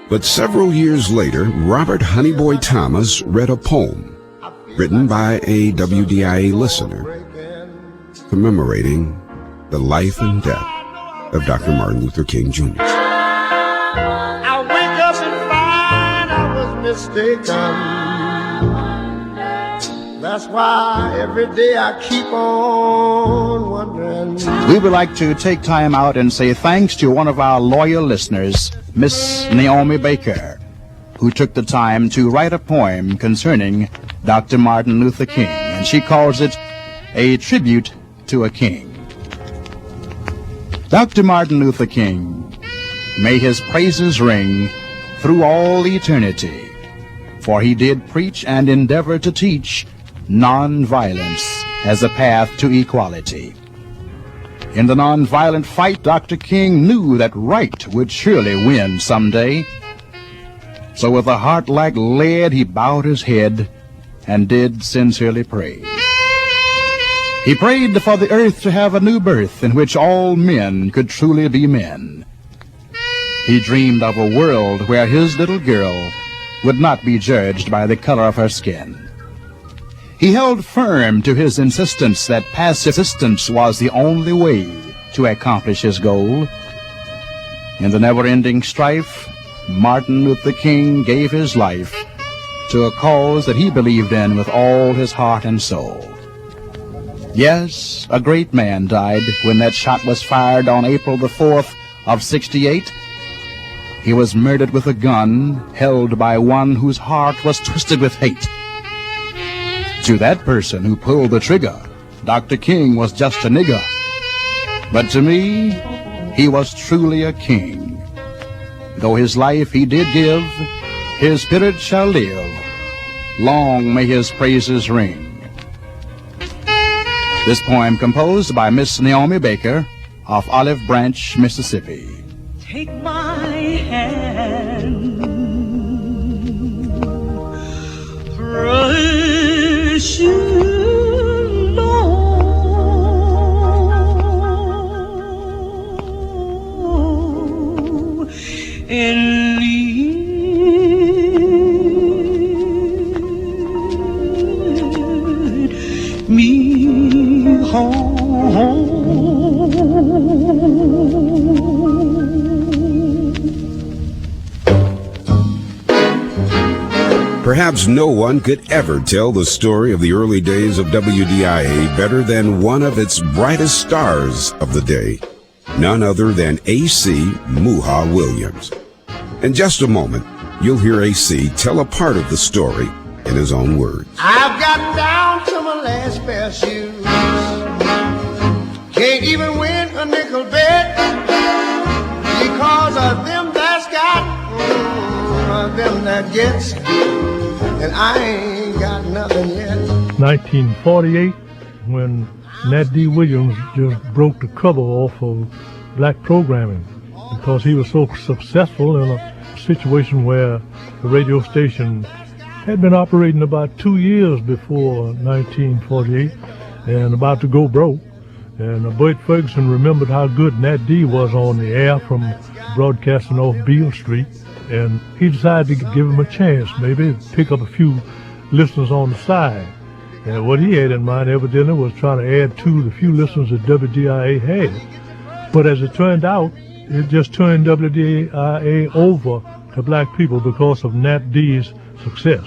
But several years later, Robert Honeyboy Thomas read a poem written by a WDIA listener commemorating the life and death of Dr. Martin Luther King, Jr. I wake up and find I was mistaken. That's why every day I keep on wondering. We would like to take time out and say thanks to one of our loyal listeners, Miss Naomi Baker, who took the time to write a poem concerning Dr. Martin Luther King, and she calls it A Tribute to a King. Dr. Martin Luther King, may his praises ring through all eternity, for he did preach and endeavor to teach nonviolence as a path to equality. In the nonviolent fight, Dr. King knew that right would surely win someday. So with a heart like lead, he bowed his head and did sincerely pray. He prayed for the earth to have a new birth in which all men could truly be men. He dreamed of a world where his little girl would not be judged by the color of her skin. He held firm to his insistence that persistence was the only way to accomplish his goal. In the never-ending strife, Martin Luther King gave his life to a cause that he believed in with all his heart and soul. Yes, a great man died when that shot was fired on April the 4th of '68. He was murdered with a gun held by one whose heart was twisted with hate. To that person who pulled the trigger, Dr. King was just a nigger. But to me, he was truly a king. Though his life he did give, his spirit shall live. Long may his praises ring. This poem composed by Miss Naomi Baker of Olive Branch, Mississippi. Take my hand, praise you, Lord. and lead me home. Perhaps no one could ever tell the story of the early days of WDIA better than one of its brightest stars of the day, none other than A.C. Muha Williams. In just a moment, you'll hear A.C. tell a part of the story in his own words. I've got down to my last pair of shoes. Can't even win a nickel bet because of them that's got, them that gets, and I ain't got nothing yet. 1948, when Nat D Williams just broke the cover off of black programming because he was so successful in a situation where the radio station had been operating about 2 years before 1948 and about to go broke. And Bert Ferguson remembered how good Nat D was on the air from broadcasting off Beale Street, and he decided to give him a chance, maybe pick up a few listeners on the side. And what he had in mind evidently was trying to add to the few listeners that WDIA had. But as it turned out, it just turned WDIA over to black people because of Nat D's success.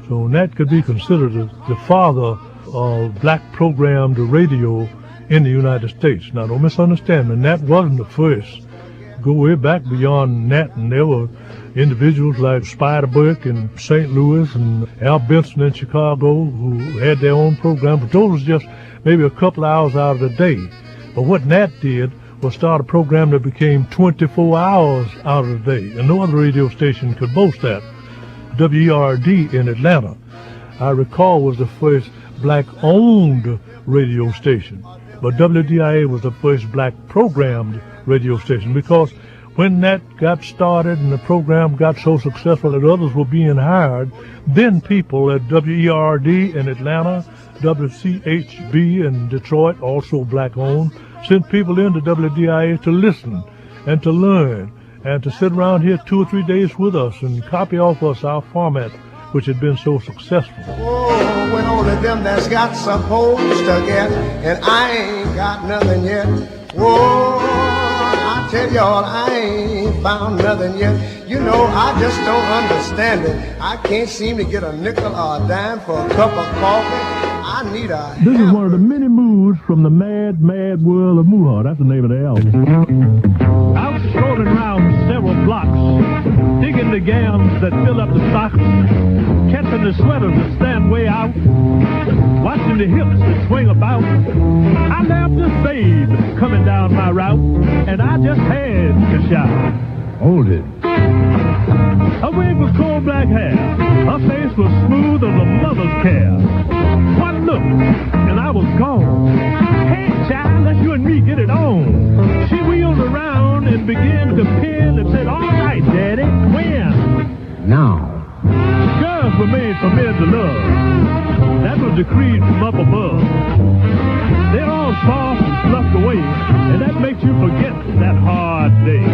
So Nat could be considered the father of black programmed radio in the United States. Now, don't misunderstand me. Nat wasn't the first. Go way back beyond Nat, and there were individuals like Steinberg in St. Louis and Al Benson in Chicago who had their own program, but those was just maybe a couple of hours out of the day. But what Nat did was start a program that became 24 hours out of the day, and no other radio station could boast that. WERD in Atlanta, I recall, was the first black-owned radio station, but WDIA was the first black-programmed radio station, because when that got started and the program got so successful that others were being hired, then people at WERD in Atlanta, WCHB in Detroit, also black-owned, sent people into WDIA to listen and to learn and to sit around here 2 or 3 days with us and copy off us our format, which had been so successful. Oh, when only them that's got supposed to get, and I ain't got nothing yet. Whoa, I tell y'all, I ain't found nothing yet. You know, I just don't understand it. I can't seem to get a nickel or a dime for a cup of coffee. I need a... This is one of the many moves from the mad, mad world of Muha. That's the name of the album. Out strolling around several blocks, digging the gowns that fill up the socks, catching the sweaters that stand way out, watching the hips that swing about. I left this babe coming down my route, and I just had to shout. Hold it. Her wig was coal black hair. Her face was smooth as a mother's care. One look, and I was gone. Hey, child, let you and me get it on. She wheeled around and began to pin and said, all right, Daddy, when? Now. Girls were made for men to love. That was decreed from up above. They're all soft and fluffed away, and that makes you forget that hard day.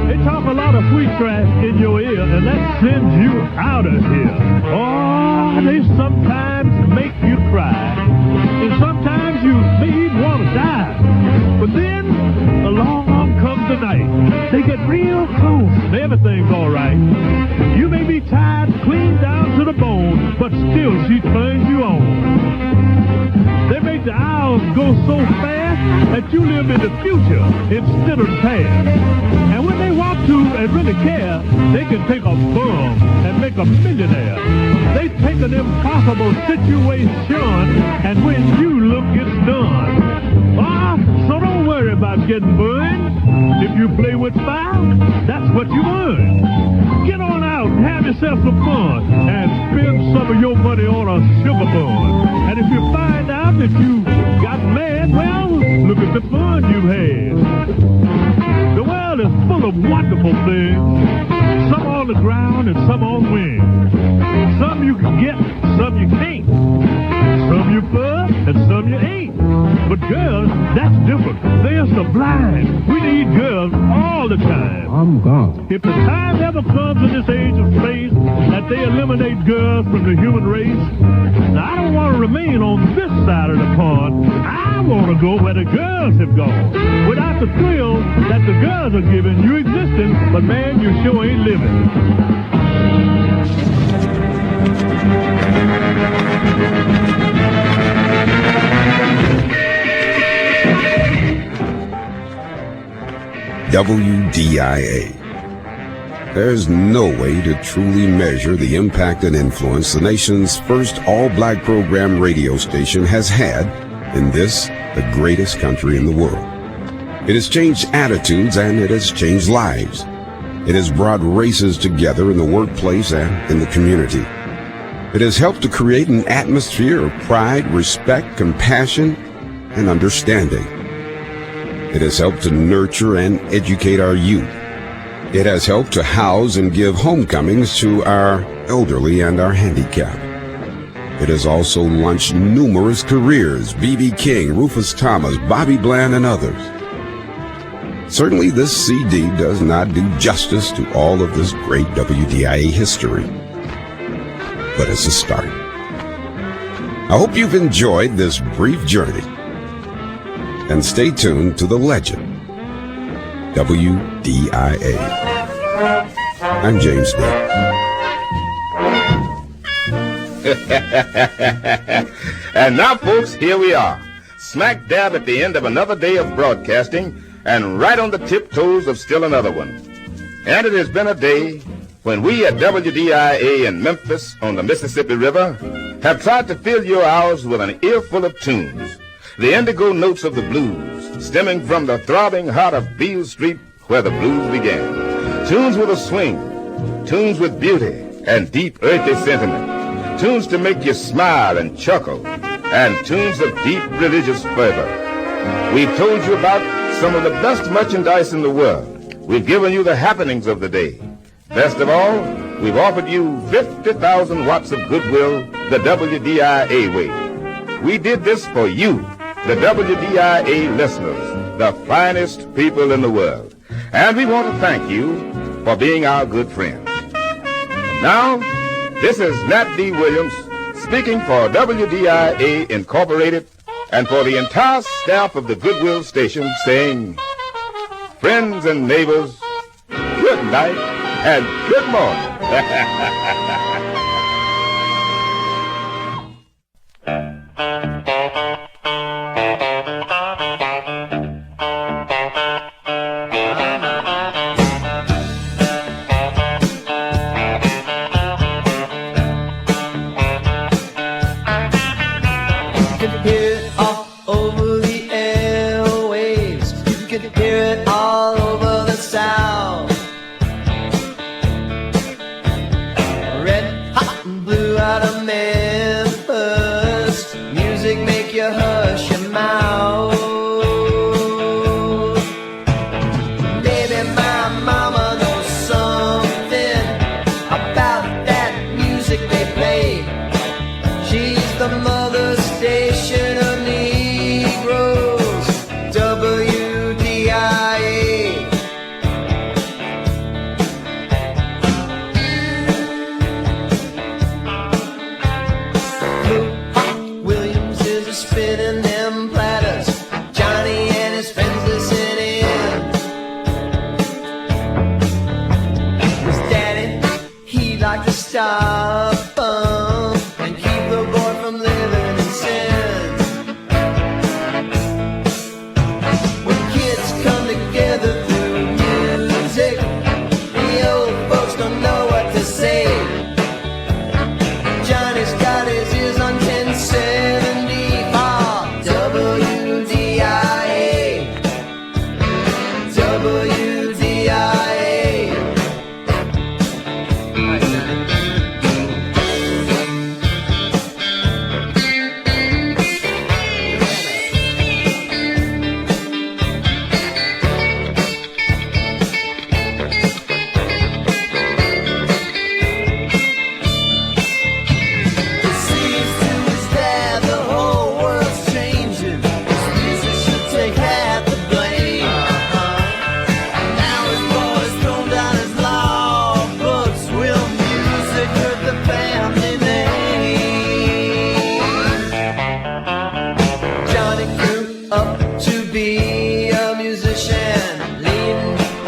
They talk a lot of sweet trash in your ear, and that sends you out of here. Oh, they sometimes make you cry, and sometimes you may even want to die. But then, along comes the night. They get real close, and everything's all right. You may be tired clean down to the bone, but still she turns you on. They make the hours go so fast that you live in the future instead of the past. And when they want to and really care, they can take a bum and make a millionaire. They take an impossible situation, and when you look, it's done. So don't worry about getting burned. If you play with fire, that's what you earn. Get on out and have yourself some fun and spend some of your money on a sugar bun. And if you find out that you got mad, well, look at the fun you've had. The world is full of wonderful things, some on the ground and some on wings. Some you can get, some you can't. Some you fuss and some you ain't. But girls, that's different. They're sublime. We need girls all the time. I'm gone. If the time ever comes in this age of space that they eliminate girls from the human race, I don't want to remain on this side of the pond. I want to go where the girls have gone. Without the thrill that the girls are giving, you existing, but man, you sure ain't living. WDIA. There's no way to truly measure the impact and influence the nation's first all-black program radio station has had in this, the greatest country in the world. It has changed attitudes and it has changed lives. It has brought races together in the workplace and in the community. It has helped to create an atmosphere of pride, respect, compassion, and understanding. It has helped to nurture and educate our youth. It has helped to house and give homecomings to our elderly and our handicapped. It has also launched numerous careers, B.B. King, Rufus Thomas, Bobby Bland, and others. Certainly this CD does not do justice to all of this great WDIA history, but it's a start. I hope you've enjoyed this brief journey, and stay tuned to the legend, WDIA. I'm James Dick. And now, folks, here we are, smack dab at the end of another day of broadcasting, and right on the tiptoes of still another one. And it has been a day when we at WDIA in Memphis on the Mississippi River have tried to fill your hours with an earful of tunes, the indigo notes of the blues, stemming from the throbbing heart of Beale Street where the blues began. Tunes with a swing, tunes with beauty and deep earthy sentiment, tunes to make you smile and chuckle, and tunes of deep religious fervor. We've told you about some of the best merchandise in the world. We've given you the happenings of the day. Best of all, we've offered you 50,000 watts of Goodwill the WDIA way. We did this for you, the WDIA listeners, the finest people in the world. And we want to thank you for being our good friends. Now, this is Nat D Williams speaking for WDIA Incorporated and for the entire staff of the Goodwill station saying, friends and neighbors, good night and good morning.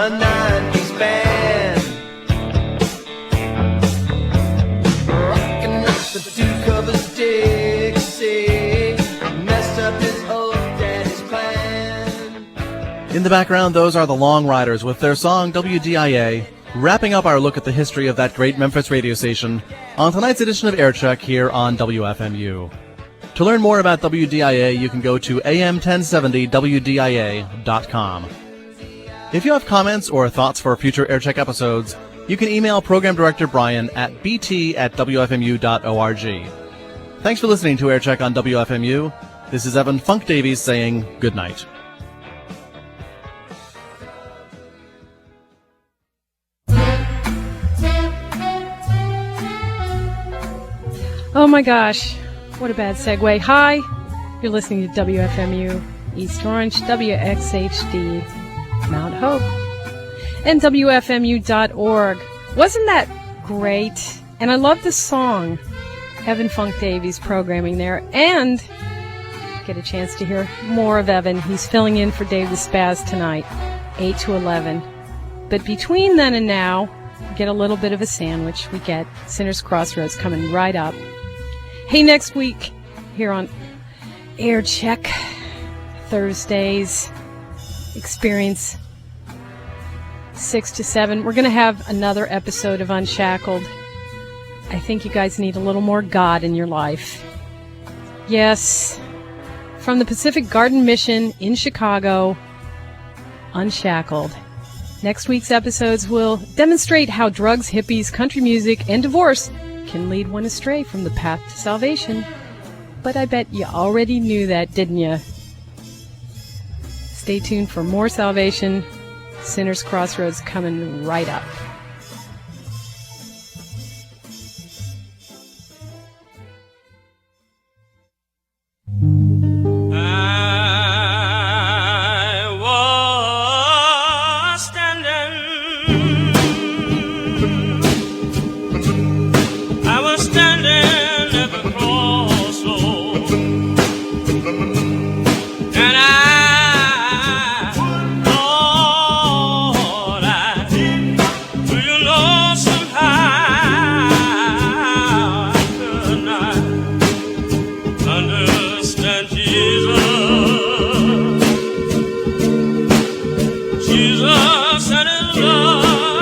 a 90s band. Rocking up the two covers Dixie, messed up his old daddy's plan. In the background, those are the Long Riders with their song WDIA, wrapping up our look at the history of that great Memphis radio station on tonight's edition of Aircheck here on WFMU. To learn more about WDIA, you can go to am1070wdia.com. If you have comments or thoughts for future Aircheck episodes, you can email Program Director Brian at bt@wfmu.org. Thanks for listening to Aircheck on WFMU. This is Evan Funk Davies saying good night. Oh my gosh, what a bad segue. Hi, you're listening to WFMU East Orange, WXHD Mount Hope, and WFMU.org. Wasn't that great? And I love the song, Evan Funk Davies programming there, and get a chance to hear more of Evan. He's filling in for Dave the Spaz tonight, 8 to 11. But between then and now, get a little bit of a sandwich. We get Sinner's Crossroads coming right up. Hey, next week, here on Aircheck, Thursdays, Experience 6 to 7, we're going to have another episode of Unshackled. I think you guys need a little more God in your life. Yes, from the Pacific Garden Mission in Chicago, Unshackled. Next week's episodes will demonstrate how drugs, hippies, country music, and divorce can lead one astray from the path to salvation. But I bet you already knew that, didn't you? Stay tuned for more salvation. Sinner's Crossroads coming right up. Jesus and his love.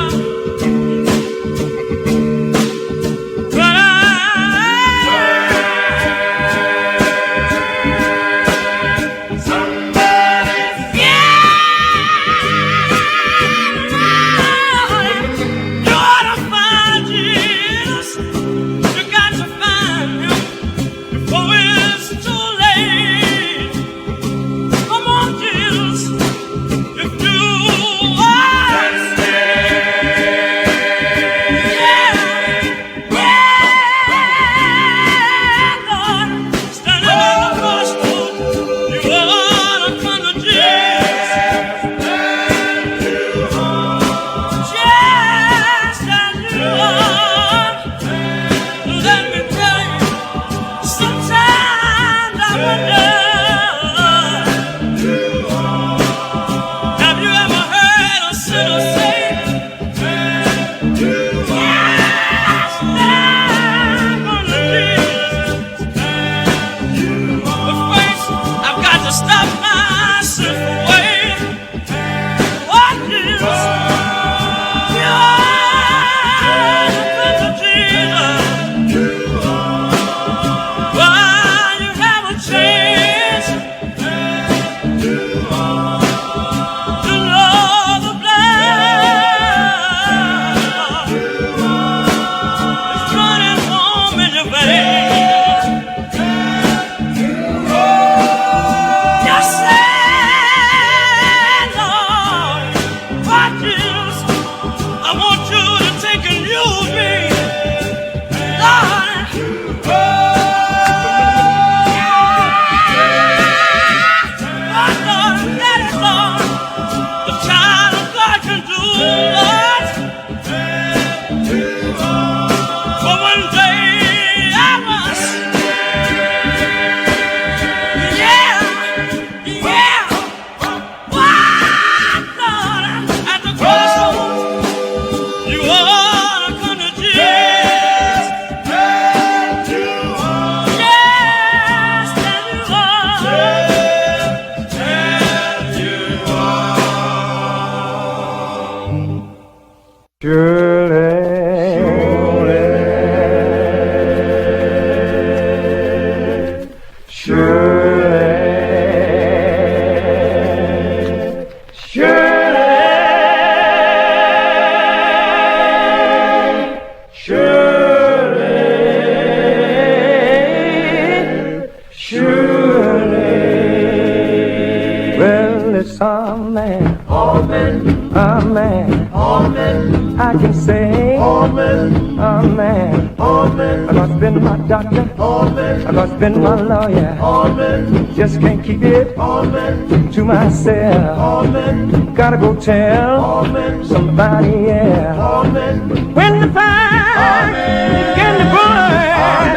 I can say, amen, amen, amen. I'm gonna spend my doctor, amen. I'm gonna spend my lawyer, amen. Just can't keep it, amen, to myself, amen. Gotta go tell, amen, somebody else, amen. When the fire begin to burn,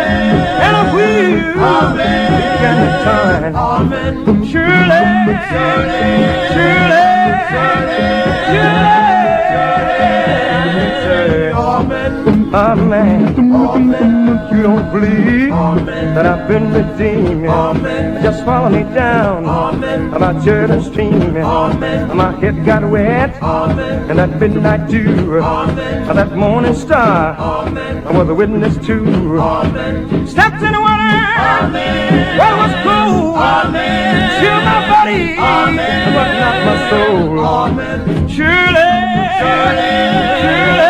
and a wheel begin to turn, amen. Surely, surely, amen. You don't believe that I've been redeemed. Just follow me down my Jordan stream. My head got wet and that midnight dew, that morning star I was a witness to. Stepped in the water, well, it was cool. Chilled my body, but not my soul. Surely, surely, surely,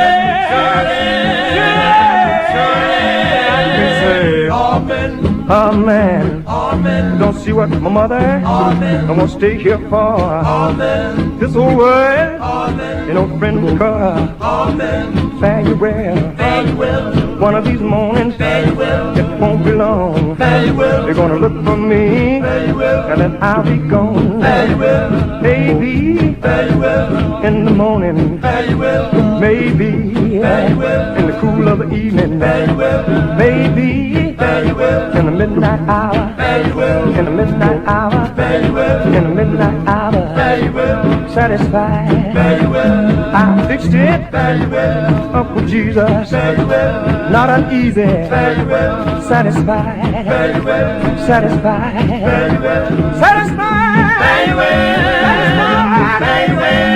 amen, amen. Don't see what my mother, amen, I'm gonna stay here for, amen. This old world, amen, you know, friend will call, amen. Fare you well, fare you well. One of these mornings, fare you well. It won't be long, fare you well. They're gonna look for me, fare you well, and then I'll be gone, fare you well. Maybe, fare you well, in the morning, fare you well. Maybe, fare you well, in the cool of the evening, fare you well. Maybe, fare you well, in the midnight hour, fare you well, in the midnight hour, fare you well, in the midnight hour, fare you well. Satisfied, fare you well. I fixed it, fare you well. Up with Jesus, fare you well. Not uneasy, fare you well. Satisfied, fare you well. Satisfied, fare you well. Satisfied, fare you well. Satisfied, fare you well.